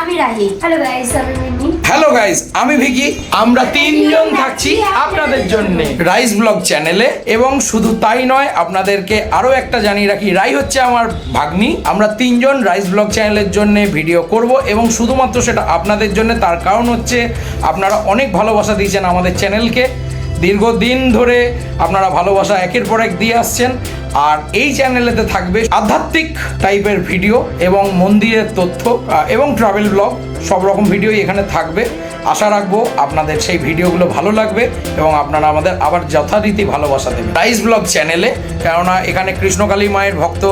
আমি Rahi. Hello guys, আমি মিমি। Hello guys, আমি ভিকি। আমরা তিনজন থাকছি আপনাদের জন্য রাইস ব্লগ চ্যানেলে। এবং শুধু তাই নয়, আপনাদেরকে আরো একটা জানিয়ে রাখি, রাই হচ্ছে আমার ভাগ্নি। আমরা তিনজন রাইস ব্লগ চ্যানেলের জন্য ভিডিও করব এবং শুধুমাত্র সেটা আপনাদের জন্য। তার কারণ হচ্ছে আপনারা অনেক ভালোবাসা দিয়েছেন আমাদের চ্যানেলকে, দীর্ঘদিন ধরে আপনারা ভালোবাসা একের পর এক দিয়ে আসছেন। আর এই চ্যানেলেতে থাকবে আধ্যাত্মিক টাইপের ভিডিও এবং মন্দিরের তথ্য এবং ট্রাভেল ব্লগ, সব রকম ভিডিওই এখানে থাকবে। আশা রাখবো আপনাদের সেই ভিডিওগুলো ভালো লাগবে এবং আপনারা আমাদের আবার যথারীতি ভালোবাসা দেবেন রাইস ব্লগ চ্যানেলে। কেননা এখানে কৃষ্ণকালী মায়ের ভক্ত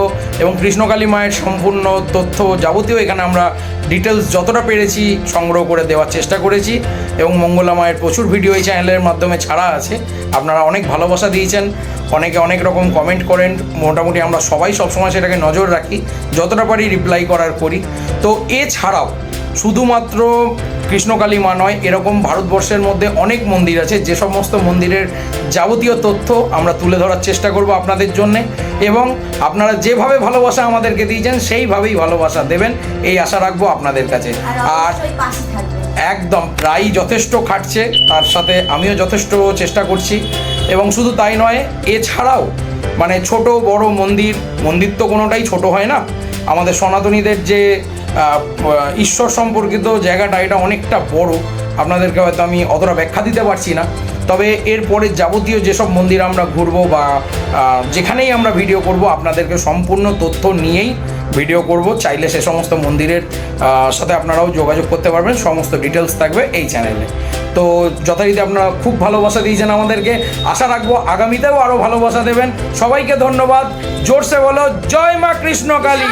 এবং কৃষ্ণকালী মায়ের সম্পূর্ণ তথ্য যাবতীয় এখানে আমরা ডিটেলস যতটা পেরেছি সংগ্রহ করে দেওয়ার চেষ্টা করেছি। এবং মঙ্গলা মায়ের প্রচুর ভিডিও এই চ্যানেলের মাধ্যমে ছাড়া আছে। আপনারা অনেক ভালোবাসা দিয়েছেন, অনেকে অনেক রকম কমেন্ট করেন। মোটামুটি আমরা সবাই সবসময় সেটাকে নজর রাখি, যতটা পারি রিপ্লাই করার করি। তো এছাড়াও শুধুমাত্র কৃষ্ণকালী মা নয়, এরকম ভারতবর্ষের মধ্যে অনেক মন্দির আছে, যে সমস্ত মন্দিরের যাবতীয় তথ্য আমরা তুলে ধরার চেষ্টা করব আপনাদের জন্যে। এবং আপনারা যেভাবে ভালোবাসা আমাদেরকে দিয়েছেন সেইভাবেই ভালোবাসা দেবেন, এই আশা রাখবো আপনাদের কাছে। আর একদম রাই যথেষ্ট খাটছে, তার সাথে আমিও যথেষ্ট চেষ্টা করছি। এবং শুধু তাই নয়, এছাড়াও মানে ছোট বড় মন্দির তো কোনোটাই ছোট হয় না। আমাদের সনাতনীদের যে ঈশ্বর সম্পর্কিত জায়গাটা, এটা অনেকটা বড়। আপনাদেরকে হয়তো আমি অতটা ব্যাখ্যা দিতে পারছি না। তবে এরপরে যাবতীয় যেসব মন্দির আমরা ঘুরবো বা যেখানেই আমরা ভিডিও করব, আপনাদেরকে সম্পূর্ণ তথ্য নিয়েই ভিডিও করব। চাইলে সে সমস্ত মন্দিরের সাথে আপনারাও যোগাযোগ করতে পারবেন, সমস্ত ডিটেলস থাকবে এই চ্যানেলে। তো যথারীতি আপনারা খুব ভালোবাসা দিয়েছেন আমাদেরকে, আশা রাখবো আগামীতেও আরও ভালোবাসা দেবেন। সবাইকে ধন্যবাদ। জোরসে বলো জয় মা কৃষ্ণকালী।